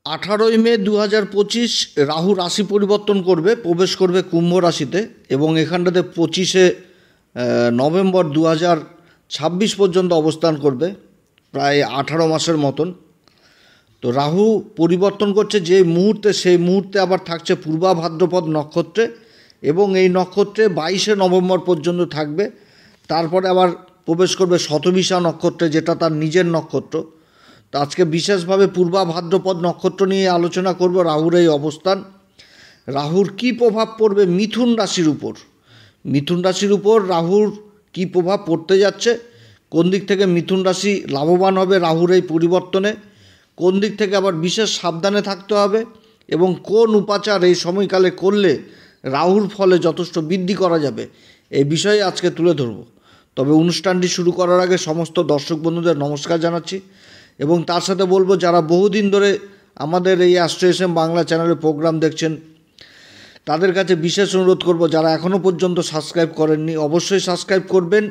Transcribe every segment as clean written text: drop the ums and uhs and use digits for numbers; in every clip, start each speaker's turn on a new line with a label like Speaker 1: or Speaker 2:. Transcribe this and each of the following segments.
Speaker 1: 18 মে 2025 রাহু রাশি পরিবর্তন করবে, প্রবেশ করবে কুম্ভ রাশিতে এবং এখানটাতে 25 নভেম্বর 2026 পর্যন্ত অবস্থান করবে, প্রায় 18 মাসের মতন। তো রাহু পরিবর্তন করছে যে মুহূর্তে, সেই মুহূর্তে আবার থাকছে পূর্বা ভাদ্রপদ নক্ষত্রে এবং এই নক্ষত্রে 22 নভেম্বর পর্যন্ত থাকবে। তারপরে আবার প্রবেশ করবে শতবিশা নক্ষত্রে, যেটা তার নিজের নক্ষত্র। তো আজকে বিশেষভাবে পূর্বা ভাদ্রপদ নক্ষত্র নিয়ে আলোচনা করব। রাহুর এই অবস্থান, রাহুর কী প্রভাব পড়বে মিথুন রাশির উপর, মিথুন রাশির উপর রাহুর কী প্রভাব পড়তে যাচ্ছে, কোন দিক থেকে মিথুন রাশি লাভবান হবে রাহুর এই পরিবর্তনে, কোন দিক থেকে আবার বিশেষ সাবধানে থাকতে হবে এবং কোন উপাচার এই সময়কালে করলে রাহুর ফলে যথেষ্ট বৃদ্ধি করা যাবে, এই বিষয়ে আজকে তুলে ধরব। তবে অনুষ্ঠানটি শুরু করার আগে সমস্ত দর্শক বন্ধুদের নমস্কার জানাচ্ছি এবং তার সাথে বলবো, যারা বহুদিন ধরে আমাদের এই অ্যাস্ট্রো বাংলা চ্যানেলে প্রোগ্রাম দেখছেন তাদের কাছে বিশেষ অনুরোধ করব, যারা এখনও পর্যন্ত সাবস্ক্রাইব করেননি অবশ্যই সাবস্ক্রাইব করবেন।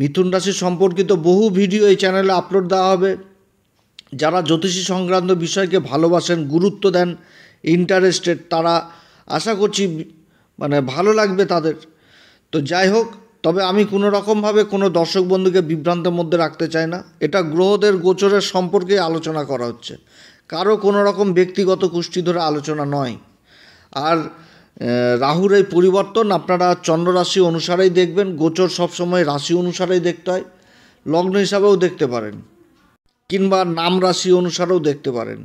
Speaker 1: মিথুন রাশি সম্পর্কিত বহু ভিডিও এই চ্যানেলে আপলোড দেওয়া হবে। যারা জ্যোতিষী সংক্রান্ত বিষয়কে ভালোবাসেন, গুরুত্ব দেন, ইন্টারেস্টেড, তারা আশা করছি ভালো লাগবে তাদের। তো যাই হোক, তবে আমি কোনো রকমভাবে কোনো দর্শক বন্ধুকে বিভ্রান্তের মধ্যে রাখতে চাই না। এটা গ্রহদের গোচরের সম্পর্কে আলোচনা করা হচ্ছে, কারো কোনো রকম ব্যক্তিগত কুষ্টি ধরে আলোচনা নয়। আর রাহুর এই পরিবর্তন আপনারা চন্দ্র রাশি অনুসারেই দেখবেন, গোচর সবসময় রাশি অনুসারেই দেখতে হয়, লগ্ন হিসাবেও দেখতে পারেন কিংবা নাম রাশি অনুসারেও দেখতে পারেন।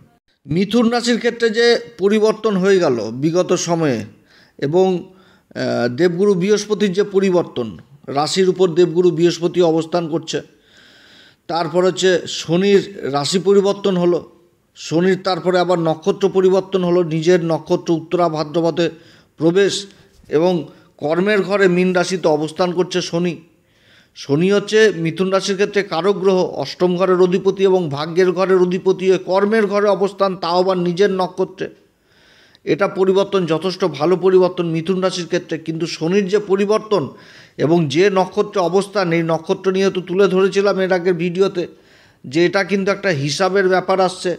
Speaker 1: মিথুন রাশির ক্ষেত্রে যে পরিবর্তন হয়ে গেল বিগত সময়ে এবং দেবগুরু বৃহস্পতির যে পরিবর্তন, রাশির উপর দেবগুরু বৃহস্পতি অবস্থান করছে, তারপর হচ্ছে শনির রাশি পরিবর্তন হলো, শনির তারপরে আবার নক্ষত্র পরিবর্তন হলো, নিজের নক্ষত্র উত্তরা ভাদ্রপদে প্রবেশ এবং কর্মের ঘরে মীন রাশিতে অবস্থান করছে শনি। শনি হচ্ছে মিথুন রাশির ক্ষেত্রে কারক গ্রহ, অষ্টম ঘরের অধিপতি এবং ভাগ্যের ঘরের অধিপতি হয়ে কর্মের ঘরে অবস্থান, তাও আবার নিজের নক্ষত্রে। এটা পরিবর্তন যথেষ্ট ভালো পরিবর্তন মিথুন রাশির ক্ষেত্রে। কিন্তু শনির যে পরিবর্তন এবং যে নক্ষত্রে অবস্থান, এই নক্ষত্র নিয়ে তো তুলে ধরেছিলাম এর আগের ভিডিওতে, যে এটা কিন্তু একটা হিসাবের ব্যাপার আসছে,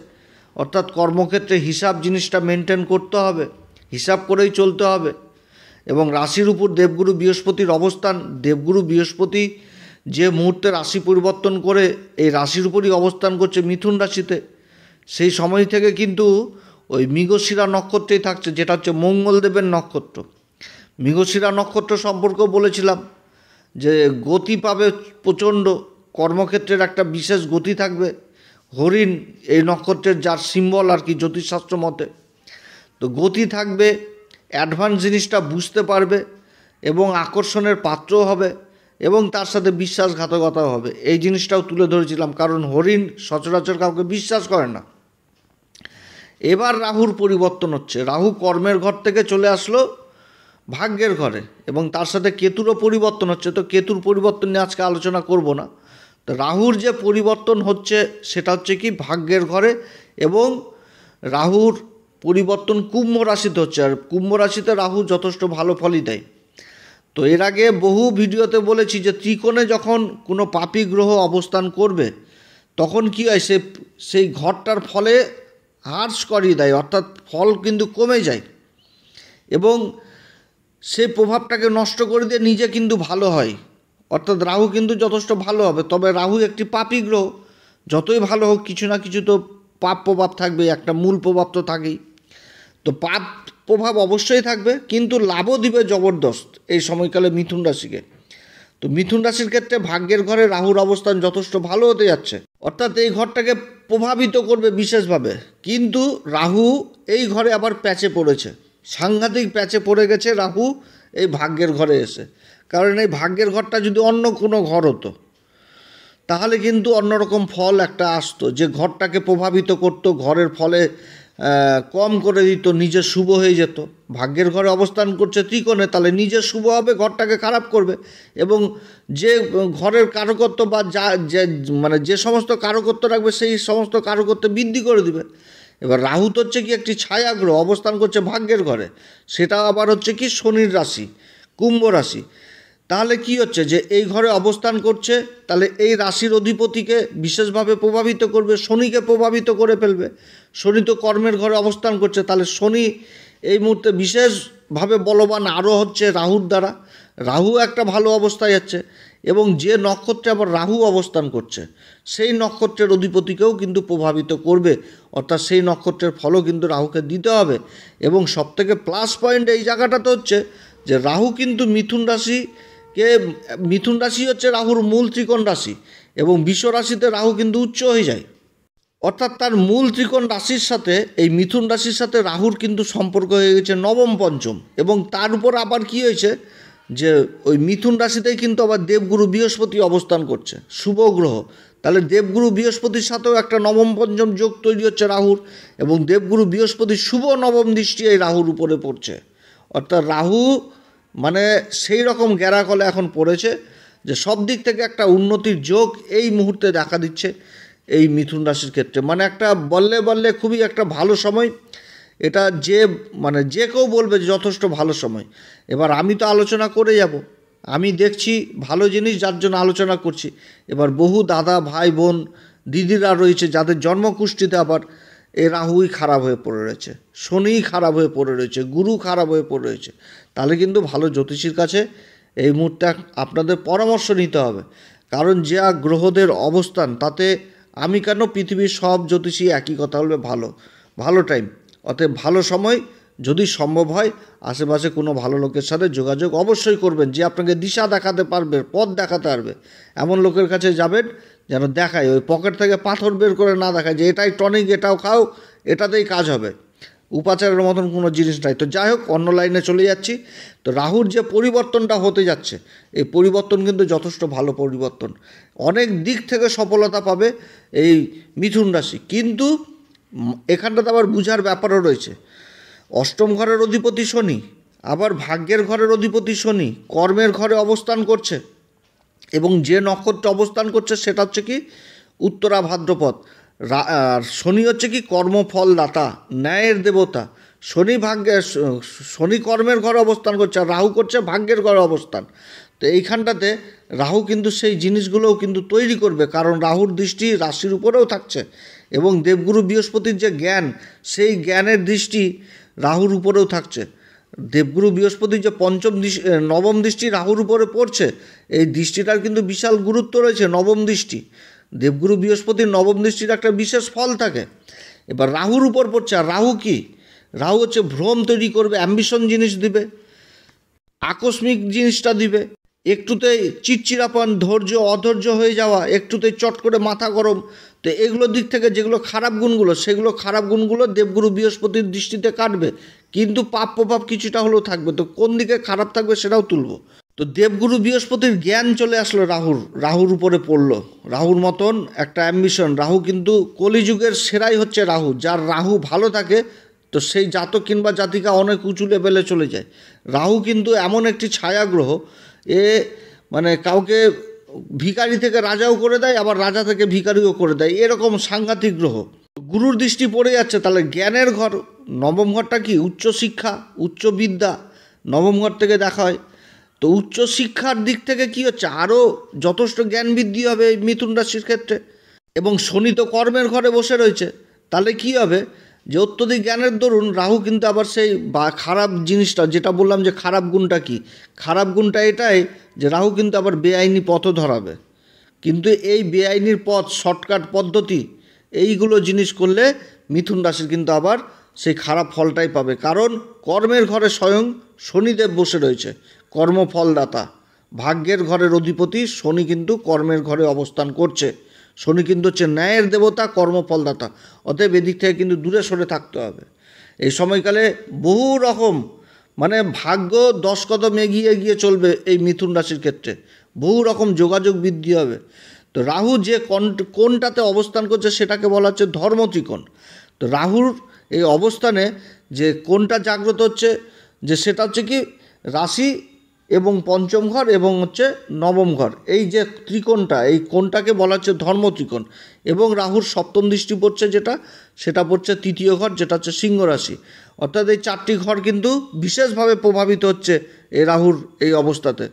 Speaker 1: অর্থাৎ কর্মক্ষেত্রে হিসাব জিনিসটা মেনটেন করতে হবে, হিসাব করেই চলতে হবে। এবং রাশির উপর দেবগুরু বৃহস্পতির অবস্থান, দেবগুরু বৃহস্পতি যে মুহূর্তে রাশি পরিবর্তন করে এই রাশির উপরই অবস্থান করছে মিথুন রাশিতে, সেই সময় থেকে কিন্তু ওই মৃগশিরা নক্ষত্রেই থাকছে, যেটা হচ্ছে মঙ্গলদেবের নক্ষত্র। মৃগশিরা নক্ষত্র সম্পর্কেও বলেছিলাম যে গতি পাবে প্রচণ্ড, কর্মক্ষেত্রের একটা বিশেষ গতি থাকবে। হরিণ এই নক্ষত্রের যার সিম্বল আর কি জ্যোতিষশাস্ত্র মতে, তো গতি থাকবে, অ্যাডভান্স জিনিসটা বুঝতে পারবে এবং আকর্ষণের পাত্রও হবে এবং তার সাথে বিশ্বাসঘাতকতাও হবে। এই জিনিসটাও তুলে ধরেছিলাম, কারণ হরিণ সচরাচর কাউকে বিশ্বাস করে না। এবার রাহুর পরিবর্তন হচ্ছে, রাহু কর্মের ঘর থেকে চলে আসলো ভাগ্যের ঘরে এবং তার সাথে কেতুরও পরিবর্তন হচ্ছে। তো কেতুর পরিবর্তন নিয়ে আজকে আলোচনা করব না। তো রাহুর যে পরিবর্তন হচ্ছে সেটা হচ্ছে কি ভাগ্যের ঘরে, এবং রাহুর পরিবর্তন কুম্ভ রাশিতে হচ্ছে, আর কুম্ভ রাশিতে রাহু যথেষ্ট ভালো ফলই দেয়। তো এর আগে বহু ভিডিওতে বলেছি যে ত্রিকোণে যখন কোনো পাপী গ্রহ অবস্থান করবে তখন কী হয়, সেই ঘরটার ফলে হ্রাস করিয়ে দেয়, অর্থাৎ ফল কিন্তু কমে যায় এবং সেই প্রভাবটাকে নষ্ট করে দিয়ে নিজে কিন্তু ভালো হয়। অর্থাৎ রাহু কিন্তু যথেষ্ট ভালো হবে, তবে রাহু একটি পাপী গ্রহ, যতই ভালো হোক কিছু না কিছু তো পাপ প্রভাব থাকবে, একটা মূল প্রভাব তো থাকেই। তো পাপ প্রভাব অবশ্যই থাকবে, কিন্তু লাভও দিবে জবরদস্ত এই সময়কালে মিথুন রাশিকে। তো মিথুন রাশির ক্ষেত্রে ভাগ্যের ঘরে রাহুর অবস্থান যথেষ্ট ভালো হতে যাচ্ছে, অর্থাৎ এই ঘরটাকে প্রভাবিত করবে বিশেষভাবে। কিন্তু রাহু এই ঘরে আবার প্যাচে পড়েছে, সাংঘাতিক প্যাচে পড়ে গেছে রাহু এই ভাগ্যের ঘরে এসে। কারণ এই ভাগ্যের ঘরটা যদি অন্য কোনো ঘর হতো তাহলে কিন্তু অন্যরকম ফল একটা আসতো, যে ঘরটাকে প্রভাবিত করতো, ঘরের ফলে কম করে দিত, নিজে শুভ হয়ে যেত। ভাগ্যের ঘরে অবস্থান করছে ত্রিকোণে, তাহলে নিজে শুভ হবে, ঘরটাকে খারাপ করবে এবং যে ঘরের কারকত্ব বা যে সমস্ত কারকত্ব রাখবে সেই সমস্ত কারকত্ব বৃদ্ধি করে দিবে। এবার রাহু তো হচ্ছে কি একটি ছায়াগ্রহ, অবস্থান করছে ভাগ্যের ঘরে, সেটা আবার হচ্ছে কি শনির রাশি কুম্ভ রাশি। তাহলে কি হচ্ছে যে এই ঘরে অবস্থান করছে, তাহলে এই রাশির অধিপতিকে বিশেষভাবে প্রভাবিত করবে, শনিকে প্রভাবিত করে ফেলবে। শনি তো কর্মের ঘরে অবস্থান করছে, তাহলে শনি এই মুহূর্তে বিশেষভাবে বলবান আরও হচ্ছে রাহুর দ্বারা। রাহু একটা ভালো অবস্থায় যাচ্ছে, এবং যে নক্ষত্রে আবার রাহু অবস্থান করছে সেই নক্ষত্রের অধিপতিকেও কিন্তু প্রভাবিত করবে, অর্থাৎ সেই নক্ষত্রের ফলও কিন্তু রাহুকে দিতে হবে। এবং সবথেকে প্লাস পয়েন্ট এই জায়গাটাতে হচ্ছে যে রাহু কিন্তু মিথুন রাশি হচ্ছে রাহুর মূল ত্রিকোণ রাশি, এবং বৃষ রাশিতে রাহু কিন্তু উচ্চ হয়ে যায়, অর্থাৎ তার মূল ত্রিকোণ রাশির সাথে এই মিথুন রাশির সাথে রাহুর কিন্তু সম্পর্ক হয়ে গেছে নবম পঞ্চম। এবং তার উপর আবার কি হয়েছে যে ওই মিথুন রাশিতেই কিন্তু আবার দেবগুরু বৃহস্পতি অবস্থান করছে, শুভ গ্রহ। তাহলে দেবগুরু বৃহস্পতির সাথেও একটা নবম পঞ্চম যোগ তৈরি হচ্ছে রাহুর, এবং দেবগুরু বৃহস্পতির শুভ নবম দৃষ্টি এই রাহুর উপরে পড়ছে। অর্থাৎ রাহু মানে সেই রকম গ্যারাকলে এখন পড়েছে যে সব দিক থেকে একটা উন্নতির যোগ এই মুহূর্তে দেখা দিচ্ছে এই মিথুন রাশির ক্ষেত্রে। মানে একটা বললে খুবই একটা ভালো সময় এটা, যে কেউ বলবে যে যথেষ্ট ভালো সময়। এবার আমি তো আলোচনা করে যাব, আমি দেখছি ভালো জিনিস যার জন্য আলোচনা করছি। এবার বহু দাদা ভাই বোন দিদিরা রয়েছে যাদের জন্মকুষ্ঠিতে আবার এ রাহুই খারাপ হয়ে পড়ে রয়েছে, শনিই খারাপ হয়ে পড়ে রয়েছে, গুরু খারাপ হয়ে পড়ে রয়েছে। তাহলে কিন্তু ভালো জ্যোতিষীর কাছে এই মুহূর্তে আপনাদের পরামর্শ নিতে হবে, কারণ যা গ্রহদের অবস্থান তাতে আমি কেন, পৃথিবীর সব জ্যোতিষী একই কথা বলবে, ভালো টাইম। অতএব ভালো সময়, যদি সম্ভব হয় আশেপাশে কোনো ভালো লোকের সাথে যোগাযোগ অবশ্যই করবেন, যে আপনাকে দিশা দেখাতে পারবে, পথ দেখাতে পারবে। এমন লোকের কাছে যাবেন যেন দেখায়, ওই পকেট থেকে পাথর বের করে না দেখায় যে এটাই টনিক, এটাও খাও, এটাতেই কাজ হবে, উপাচারের মতন কোনো জিনিস নাই। তো যাই হোক, অন্য লাইনে চলে যাচ্ছি। তো রাহুর যে পরিবর্তনটা হতে যাচ্ছে, এই পরিবর্তন কিন্তু যথেষ্ট ভালো পরিবর্তন, অনেক দিক থেকে সফলতা পাবে এই মিথুন রাশি। কিন্তু এখানটাতে আবার বুঝার ব্যাপারও রয়েছে। অষ্টম ঘরের অধিপতি শনি, আবার ভাগ্যের ঘরের অধিপতি শনি কর্মের ঘরে অবস্থান করছে, এবং যে নক্ষত্রে অবস্থান করছে সেটা হচ্ছে কি উত্তরা ভাদ্রপদ। আর শনি হচ্ছে কি কর্মফলদাতা, ন্যায়ের দেবতা। শনি কর্মের ঘরে অবস্থান করছে, আর রাহু করছে ভাগ্যের ঘরে অবস্থান। তো এইখানটাতে রাহু কিন্তু সেই জিনিসগুলোও কিন্তু তৈরি করবে, কারণ রাহুর দৃষ্টি রাশির উপরেও থাকছে, এবং দেবগুরু বৃহস্পতির যে জ্ঞান, সেই জ্ঞানের দৃষ্টি রাহুর উপরেও থাকছে। দেবগুরু বৃহস্পতির যে নবম দৃষ্টি রাহুর উপরে পড়ছে, এই দৃষ্টিটার কিন্তু বিশাল গুরুত্ব রয়েছে। নবম দৃষ্টি, দেবগুরু বৃহস্পতির নবম দৃষ্টির একটা বিশেষ ফল থাকে। এবার রাহুর উপর পড়ছে, আর রাহু কি, রাহু হচ্ছে ভ্রম তৈরি করবে, অ্যাম্বিশন জিনিস দিবে, আকস্মিক জিনিসটা দিবে, একটুতেই চিড়চিড়াপন, অধৈর্য হয়ে যাওয়া, একটুতেই চট করে মাথা গরম। তো এগুলোর দিক থেকে যেগুলো খারাপ গুণগুলো, সেগুলো খারাপ গুণগুলো দেবগুরু বৃহস্পতির দৃষ্টিতে কাটবে, কিন্তু পাপ প্রভাব কিছুটা হলেও থাকবে। তো কোন দিকে খারাপ থাকবে সেটাও তুলব। তো দেবগুরু বৃহস্পতির জ্ঞান চলে আসলো রাহুর উপরে পড়লো, রাহুর মতন একটা অ্যাম্বিশন। রাহু কিন্তু কলিযুগের সেরাই হচ্ছে রাহু, যার রাহু ভালো থাকে তো সেই জাতক কিংবা জাতিকা অনেক উঁচু লেভেলে চলে যায়। রাহু কিন্তু এমন একটি ছায়াগ্রহ, এ মানে কাউকে ভিখারি থেকে রাজাও করে দেয়, আবার রাজা থেকে ভিখারিও করে দেয়, এরকম সাংঘাতিক গ্রহ। গুরুর দৃষ্টি পড়ে যাচ্ছে, তাহলে জ্ঞানের ঘর, নবম ঘরটা কি উচ্চ শিক্ষা, উচ্চ বিদ্যা, নবম ঘর থেকে দেখা হয়। তো উচ্চ শিক্ষার দিক থেকে কি হচ্ছে, আরও যথেষ্ট জ্ঞান বৃদ্ধি হবে এই মিথুন রাশির ক্ষেত্রে। এবং শনি তো কর্মের ঘরে বসে রয়েছে, তাহলে কি হবে যে অত্যধিক জ্ঞানের দরুন রাহু কিন্তু আবার সেই খারাপ জিনিসটা, যেটা বললাম যে খারাপ গুণটা কি, খারাপ গুণটা এটাই যে রাহু কিন্তু আবার বেআইনি পথও ধরাবে। কিন্তু এই বেআইনির পথ, শর্টকাট পদ্ধতি, এইগুলো জিনিস করলে মিথুন রাশির কিন্তু আবার সেই খারাপ ফলটাই পাবে, কারণ কর্মের ঘরে স্বয়ং শনিদেব বসে রয়েছে, কর্মফলদাতা। ভাগ্যের ঘরের অধিপতি শনি কিন্তু কর্মের ঘরে অবস্থান করছে। শনি কিন্তু হচ্ছে ন্যায়ের দেবতা, কর্মফলদাতা। অতএব এদিক থেকে কিন্তু দূরে সরে থাকতে হবে। এই সময়কালে বহু রকম মানে ভাগ্য 10 কদম এগিয়ে গিয়ে চলবে এই মিথুন রাশির ক্ষেত্রে, বহু রকম যোগাযোগ বৃদ্ধি হবে। তো রাহু যে কোনটাতে অবস্থান করছে সেটাকে বলা হচ্ছে ধর্মত্রিকোণ। তো রাহুর এই অবস্থানে যে কোনটা জাগ্রত হচ্ছে, যে সেটা হচ্ছে কি রাশি এবং পঞ্চম ঘর এবং হচ্ছে নবম ঘর, এই যে ত্রিকোণটা, এই কোণটাকে বলা হচ্ছে ধর্মত্রিকোণ। এবং রাহুর সপ্তম দৃষ্টি পড়ছে সেটা পড়ছে তৃতীয় ঘর, যেটা হচ্ছে সিংহ রাশি। অর্থাৎ এই 4টি ঘর কিন্তু বিশেষভাবে প্রভাবিত হচ্ছে এই রাহুর এই অবস্থাতে।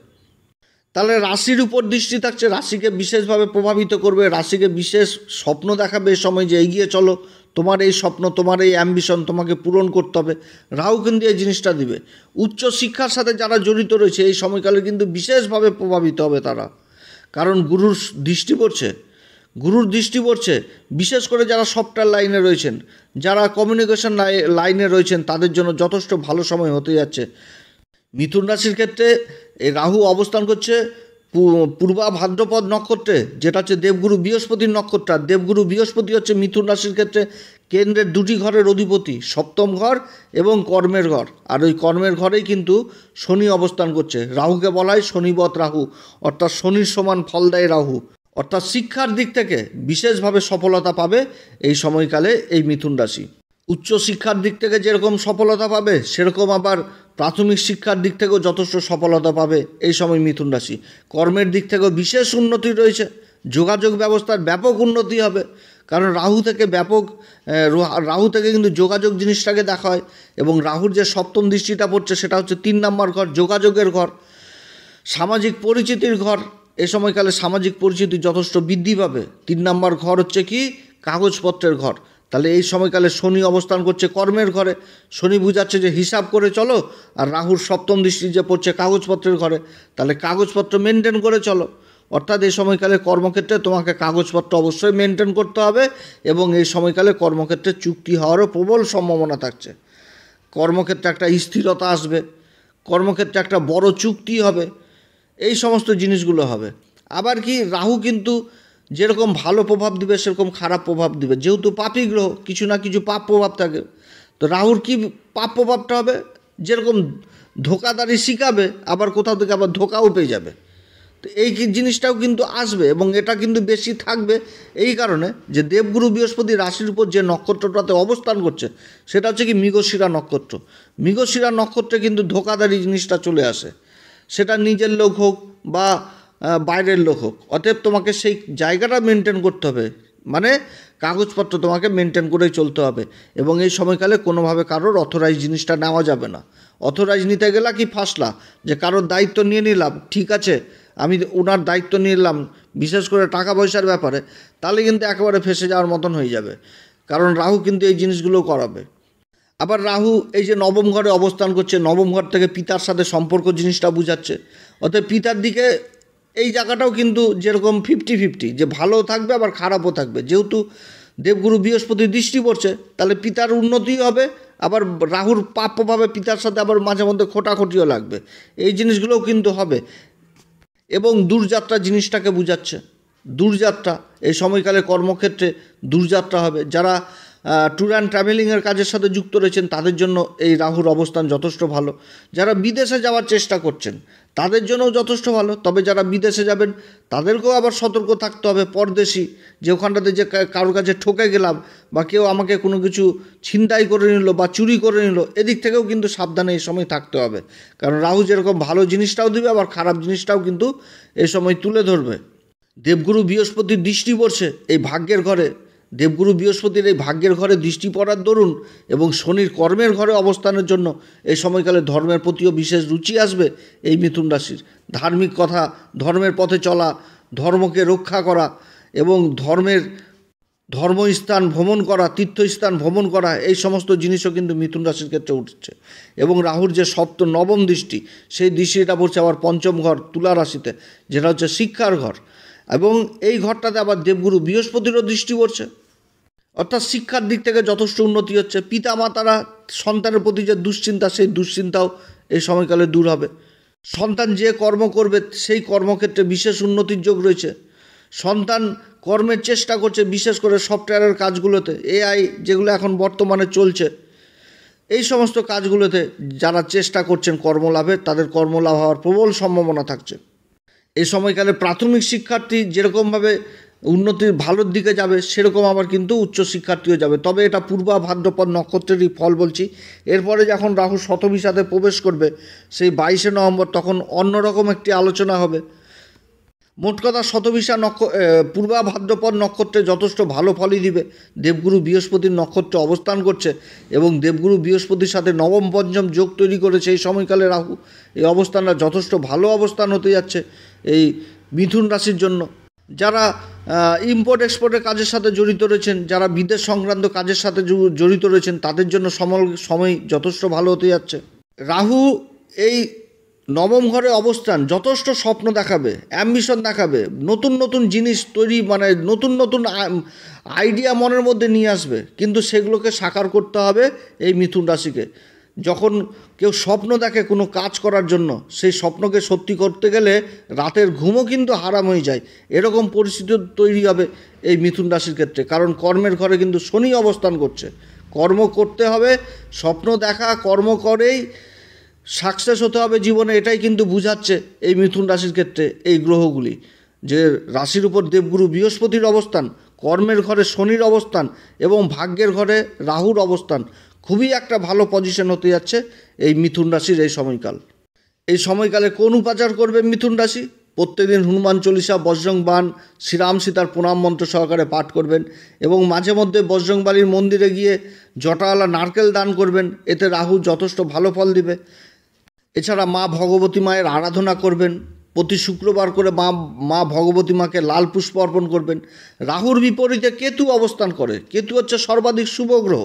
Speaker 1: তাহলে রাশির উপর দৃষ্টি থাকছে, রাশিকে বিশেষভাবে প্রভাবিত করবে, রাশিকে বিশেষ স্বপ্ন দেখাবে এই সময় যে এগিয়ে চলো, তোমার এই স্বপ্ন, তোমার এই অ্যাম্বিশন তোমাকে পূরণ করতে হবে। রাহু কিন্তু এই জিনিসটা দিবে। উচ্চ শিক্ষার সাথে যারা জড়িত রয়েছে এই সময়কালে কিন্তু বিশেষভাবে প্রভাবিত হবে তারা, কারণ গুরুর দৃষ্টি পড়ছে। গুরুর দৃষ্টি পড়ছে, বিশেষ করে যারা সফটওয়্যার লাইনে রয়েছেন, যারা কমিউনিকেশন লাইনে রয়েছেন, তাদের জন্য যথেষ্ট ভালো সময় হতে যাচ্ছে। মিথুন রাশির ক্ষেত্রে এই রাহু অবস্থান করছে পূর্বা ভাদ্রপদ নক্ষত্রে, যেটা হচ্ছে দেবগুরু বৃহস্পতির নক্ষত্র। আর দেবগুরু বৃহস্পতি হচ্ছে মিথুন রাশির ক্ষেত্রে কেন্দ্রের দুটি ঘরের অধিপতি, সপ্তম ঘর এবং কর্মের ঘর। আর ওই কর্মের ঘরেই কিন্তু শনি অবস্থান করছে। রাহুকে বলা হয় শনিবৎ রাহু, অর্থাৎ শনির সমান ফল দেয় রাহু। অর্থাৎ শিক্ষার দিক থেকে বিশেষভাবে সফলতা পাবে এই সময়কালে এই মিথুন রাশি। উচ্চ শিক্ষার দিক থেকে যেরকম সফলতা পাবে, সেরকম আবার প্রাথমিক শিক্ষার দিক থেকেও যথেষ্ট সফলতা পাবে এই সময় মিথুন রাশি। কর্মের দিক থেকেও বিশেষ উন্নতি রয়েছে, যোগাযোগ ব্যবস্থার ব্যাপক উন্নতি হবে, কারণ রাহু থেকে কিন্তু যোগাযোগ জিনিসটাকে দেখা হয়। এবং রাহুর যে সপ্তম দৃষ্টিটা পড়ছে সেটা হচ্ছে 3 নম্বর ঘর, যোগাযোগের ঘর, সামাজিক পরিচিতির ঘর। এ সময়কালে সামাজিক পরিচিতি যথেষ্ট বৃদ্ধি পাবে। 3 নম্বর ঘর হচ্ছে কি, কাগজপত্রের ঘর। তাহলে এই সময়কালে শনি অবস্থান করছে কর্মের ঘরে, শনি বুঝাচ্ছে যে হিসাব করে চলো। আর রাহুর সপ্তম দৃষ্টি যে পড়ছে কাগজপত্রের ঘরে, তাহলে কাগজপত্র মেনটেন করে চলো। অর্থাৎ এই সময়কালে কর্মক্ষেত্রে তোমাকে কাগজপত্র অবশ্যই মেনটেন করতে হবে, এবং এই সময়কালে কর্মক্ষেত্রে চুক্তি হওয়ারও প্রবল সম্ভাবনা থাকছে। কর্মক্ষেত্রে একটা স্থিরতা আসবে, কর্মক্ষেত্রে একটা বড় চুক্তি হবে, এই সমস্ত জিনিসগুলো হবে। আবার কি, রাহু কিন্তু যেরকম ভালো প্রভাব দিবে সেরকম খারাপ প্রভাব দিবে, যেহেতু পাপী গ্রহ, কিছু না কিছু পাপ প্রভাব থাকে। তো রাহুর কি পাপ প্রভাবটা হবে, যেরকম ধোকাদারি শিখাবে, আবার কোথাও থেকে আবার ধোকাও পেয়ে যাবে। তো এই জিনিসটাও কিন্তু আসবে, এবং এটা কিন্তু বেশি থাকবে এই কারণে যে দেবগুরু বৃহস্পতি রাশির উপর যে নক্ষত্রটাতে অবস্থান করছে সেটা হচ্ছে কি মৃগশিরা নক্ষত্র। মৃগশিরা নক্ষত্রে কিন্তু ধোকাদারি জিনিসটা চলে আসে, সেটা নিজের লোক হোক বা বাইরের লোক হোক। অতএব তোমাকে সেই জায়গাটা মেনটেন করতে হবে, মানে কাগজপত্র তোমাকে মেনটেন করেই চলতে হবে। এবং এই সময়কালে কোনোভাবে কারোর অথরাইজ জিনিসটা নেওয়া যাবে না। অথরাইজ নিতে গেলা কি ফাঁসলা, যে কারোর দায়িত্ব নিয়ে নিলাম, ঠিক আছে আমি ওনার দায়িত্ব নিয়ে নিলাম, বিশেষ করে টাকা পয়সার ব্যাপারে, তাহলে কিন্তু একেবারে ফেঁসে যাওয়ার মতন হয়ে যাবে, কারণ রাহু কিন্তু এই জিনিসগুলো করাবে। আবার রাহু এই যে নবম ঘরে অবস্থান করছে, নবম ঘর থেকে পিতার সাথে সম্পর্ক জিনিসটা বুঝাচ্ছে। অতএব পিতার দিকে এই জায়গাটাও কিন্তু যেরকম 50-50, যে ভালো থাকবে আবার খারাপও থাকবে। যেহেতু দেবগুরু বৃহস্পতির দৃষ্টি পড়ছে, তাহলে পিতার উন্নতি হবে, আবার রাহুর পাপ প্রভাবে পিতার সাথে আবার মাঝে মধ্যে খোটাখুটিও লাগবে, এই জিনিসগুলোও কিন্তু হবে। এবং দূরযাত্রা জিনিসটাকে বুঝাচ্ছে, দূরযাত্রা এই সময়কালে কর্মক্ষেত্রে দূরযাত্রা হবে। যারা ট্যুর অ্যান্ড ট্রাভেলিংয়ের কাজের সাথে যুক্ত রয়েছেন তাদের জন্য এই রাহুর অবস্থান যথেষ্ট ভালো। যারা বিদেশে যাওয়ার চেষ্টা করছেন তাদের জন্যও যথেষ্ট ভালো। তবে যারা বিদেশে যাবেন তাদেরকেও আবার সতর্ক থাকতে হবে। পরদেশি, যে ওখানটাতে যে কারোর কাছে ঠকে গেলাম, বা কেউ আমাকে কোনো কিছু ছিনতাই করে নিল বা চুরি করে নিল, এদিক থেকেও কিন্তু সাবধানে এই সময় থাকতে হবে, কারণ রাহু যেরকম ভালো জিনিসটাও দিবে আবার খারাপ জিনিসটাও কিন্তু এই সময় তুলে ধরবে। দেবগুরু বৃহস্পতির দৃষ্টি পড়ছে এই ভাগ্যের ঘরে, দেবগুরু বৃহস্পতির এই ভাগ্যের ঘরে দৃষ্টি পড়ার দরুন এবং শনির কর্মের ঘরে অবস্থানের জন্য এই সময়কালে ধর্মের প্রতিও বিশেষ রুচি আসবে এই মিথুন রাশির। ধার্মিক কথা, ধর্মের পথে চলা, ধর্মকে রক্ষা করা এবং ধর্মস্থান ভ্রমণ করা, তীর্থস্থান ভ্রমণ করা, এই সমস্ত জিনিসও কিন্তু মিথুন রাশির ক্ষেত্রে উঠছে। এবং রাহুর যে নবম দৃষ্টি, সেই দৃষ্টিটা পড়ছে আবার পঞ্চম ঘর তুলা রাশিতে, যেটা হচ্ছে শিক্ষার ঘর। এবং এই ঘরটাতে আবার দেবগুরু বৃহস্পতিরও দৃষ্টি পড়ছে, অর্থাৎ শিক্ষার দিক থেকে যথেষ্ট উন্নতি হচ্ছে। পিতা মাতারা সন্তানের প্রতি যে দুশ্চিন্তা, সেই দুশ্চিন্তাও এই সময়কালে দূর হবে। সন্তান যে কর্ম করবে সেই কর্মক্ষেত্রে বিশেষ উন্নতির যোগ রয়েছে। সন্তান কর্মের চেষ্টা করছে, বিশেষ করে সফটওয়্যারের কাজগুলোতে, এআই যেগুলো এখন বর্তমানে চলছে, এই সমস্ত কাজগুলোতে যারা চেষ্টা করছেন কর্মলাভের, তাদের কর্মলাভ হওয়ার প্রবল সম্ভাবনা থাকছে। এই সময়কালে প্রাথমিক শিক্ষার্থী যেরকমভাবে উন্নতির ভালোর দিকে যাবে, সেরকম আবার কিন্তু উচ্চ শিক্ষার্থীও যাবে। তবে এটা পূর্বা ভাদ্রপদ নক্ষত্রেরই ফল বলছি। এরপরে যখন রাহু শতভিসাতে প্রবেশ করবে সেই 22শে নভেম্বর, তখন অন্যরকম একটি আলোচনা হবে। মোট কথা শতভিসা পূর্বা ভাদ্রপদ নক্ষত্রে যথেষ্ট ভালো ফলই দিবে। দেবগুরু বৃহস্পতির নক্ষত্রে অবস্থান করছে এবং দেবগুরু বৃহস্পতির সাথে নবম পঞ্চম যোগ তৈরি করেছে এই সময়কালে রাহু। এই অবস্থানটা যথেষ্ট ভালো অবস্থান হতে যাচ্ছে এই মিথুন রাশির জন্য। যারা ইম্পোর্ট এক্সপোর্টের কাজের সাথে জড়িত রয়েছেন, যারা বিদেশ সংক্রান্ত কাজের সাথে জড়িত রয়েছেন, তাদের জন্য সময় যথেষ্ট ভালো হতে যাচ্ছে। রাহু এই নবম ঘরে অবস্থান যথেষ্ট স্বপ্ন দেখাবে, অ্যাম্বিশন দেখাবে, নতুন নতুন জিনিস তৈরি, মানে নতুন নতুন আইডিয়া মনের মধ্যে নিয়ে আসবে, কিন্তু সেগুলোকে সাকার করতে হবে এই মিথুন রাশিকে। যখন কেউ স্বপ্ন দেখে কোনো কাজ করার জন্য, সেই স্বপ্নকে সত্যি করতে গেলে রাতের ঘুমও কিন্তু হারাম হয়ে যায়। এরকম পরিস্থিতি তৈরি হবে এই মিথুন রাশির ক্ষেত্রে, কারণ কর্মের ঘরে কিন্তু শনি অবস্থান করছে। কর্ম করতে হবে, স্বপ্ন দেখা, কর্ম করেই সাকসেস হতে হবে জীবনে, এটাই কিন্তু বুঝাচ্ছে এই মিথুন রাশির ক্ষেত্রে এই গ্রহগুলি। যে রাশির উপর দেবগুরু বৃহস্পতির অবস্থান, কর্মের ঘরে শনির অবস্থান এবং ভাগ্যের ঘরে রাহুর অবস্থান, খুবই একটা ভালো পজিশন হতে যাচ্ছে এই মিথুন রাশির এই সময়কাল। এই সময়কালে কোন উপাচার করবে মিথুন রাশি? প্রত্যেকদিন হনুমান চল্লিশা, বজরং বাণ, শ্রীরাম সীতার প্রণাম মন্ত্র সহকারে পাঠ করবেন এবং মাঝে মধ্যে বজরংবালির মন্দিরে গিয়ে জটাওয়ালা নারকেল দান করবেন, এতে রাহু যথেষ্ট ভালো ফল দিবে। এছাড়া মা ভগবতী মায়ের আরাধনা করবেন, প্রতি শুক্রবার করে মা ভগবতী মাকে লাল পুষ্প অর্পণ করবেন। রাহুর বিপরীতে কেতু অবস্থান করে। কেতু হচ্ছে সর্বাধিক শুভ গ্রহ।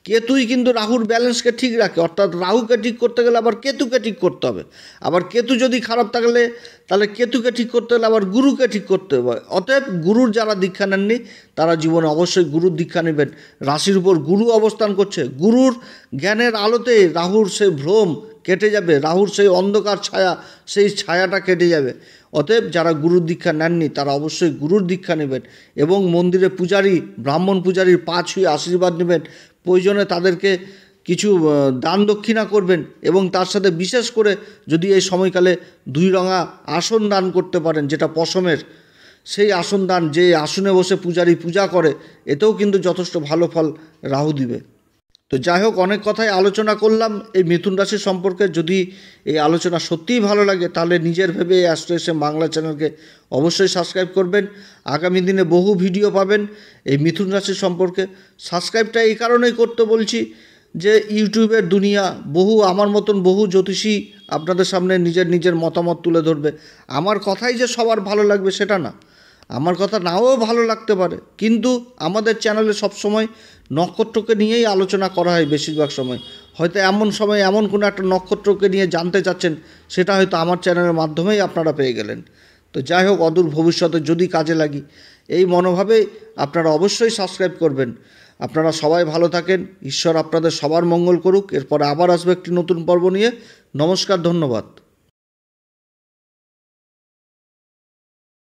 Speaker 1: কেতুই কিন্তু রাহুর ব্যালেন্সকে ঠিক রাখে, অর্থাৎ রাহুকে ঠিক করতে গেলে আবার কেতুকে ঠিক করতে হবে। আবার কেতু যদি খারাপ থাকলে তাহলে কেতুকে ঠিক করতে হলে আবার গুরুকে ঠিক করতে হবে। অতএব গুরুর যারা দীক্ষা নেননি তারা জীবনে অবশ্যই গুরুর দীক্ষা নেবেন। রাশির উপর গুরু অবস্থান করছে, গুরুর জ্ঞানের আলোতে রাহুর সেই ভ্রম কেটে যাবে, রাহুর সেই অন্ধকার ছায়া, সেই ছায়াটা কেটে যাবে। অতএব যারা গুরুর দীক্ষা নেননি তারা অবশ্যই গুরুর দীক্ষা নেবেন এবং মন্দিরে পূজারী, ব্রাহ্মণ পূজারীর পা ছুঁয়ে আশীর্বাদ নেবেন। প্রয়োজনে তাদেরকে কিছু দান দক্ষিণা করবেন এবং তার সাথে বিশেষ করে যদি এই সময়কালে 2 রঙা আসন দান করতে পারেন, যেটা পশমের, সেই আসন দান, যে আসনে বসে পূজারী পূজা করে, এতেও কিন্তু যথেষ্ট ভালো ফল রাহু দিবে। তো যাই হোক, অনেক কথাই আলোচনা করলাম এই মিথুন রাশি সম্পর্কে। যদি এই আলোচনা সত্যিই ভালো লাগে তাহলে নিজের ভেবে এই অ্যাস্ট্রো এসএম বাংলা চ্যানেলকে অবশ্যই সাবস্ক্রাইব করবেন। আগামী দিনে বহু ভিডিও পাবেন এই মিথুন রাশি সম্পর্কে। সাবস্ক্রাইবটা এই কারণেই করতে বলছি যে ইউটিউবের দুনিয়া, আমার মতন বহু জ্যোতিষী আপনাদের সামনে নিজের মতামত তুলে ধরবে। আমার কথাই যে সবার ভালো লাগবে সেটা না, আমার কথা নাও ভালো লাগতে পারে, কিন্তু আমাদের চ্যানেলে সবসময় নক্ষত্রকে নিয়েই আলোচনা করা হয় বেশিরভাগ সময়। হয়তো এমন সময় এমন কোনো একটা নক্ষত্রকে নিয়ে জানতে চাচ্ছেন, সেটা হয়তো আমার চ্যানেলের মাধ্যমেই আপনারা পেয়ে গেলেন। তো যাই হোক, অদূর ভবিষ্যতে যদি কাজে লাগি এই মনোভাবে আপনারা অবশ্যই সাবস্ক্রাইব করবেন। আপনারা সবাই ভালো থাকেন, ঈশ্বর আপনাদের সবার মঙ্গল করুক। এরপরে আবার আসবে একটি নতুন পর্ব নিয়ে। নমস্কার, ধন্যবাদ।